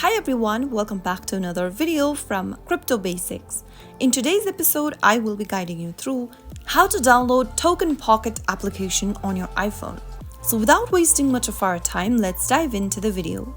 Hi everyone, welcome back to another video from Crypto Basics. In today's episode, I will be guiding you through how to download Token Pocket application on your iPhone. So without wasting much of our time, let's dive into the video.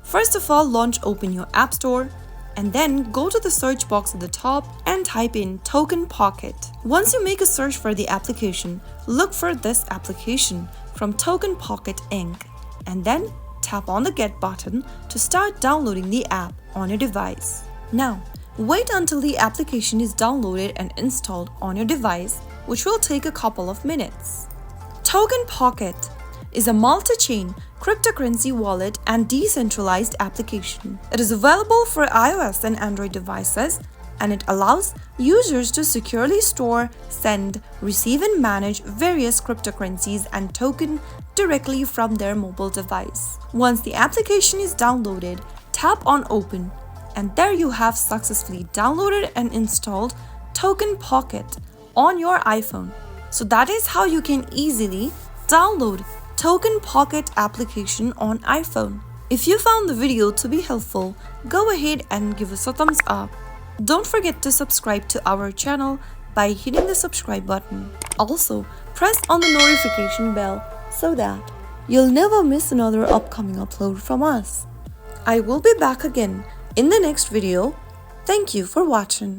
First of all, open your App Store and then go to the search box at the top and type in Token Pocket. Once you make a search for the application, look for this application from Token Pocket Inc. and then tap on the Get button to start downloading the app on your device. Now, wait until the application is downloaded and installed on your device, which will take a couple of minutes. Token Pocket is a multi-chain cryptocurrency wallet and decentralized application. It is available for iOS and Android devices, and it allows users to securely store, send, receive and manage various cryptocurrencies and tokens directly from their mobile device. Once the application is downloaded, tap on Open, and there you have successfully downloaded and installed Token Pocket on your iPhone. So that is how you can easily download Token Pocket application on iPhone. If you found the video to be helpful, go ahead and give us a thumbs up. Don't forget to subscribe to our channel by hitting the subscribe button. Also, press on the notification bell so that you'll never miss another upcoming upload from us. I will be back again in the next video. Thank you for watching.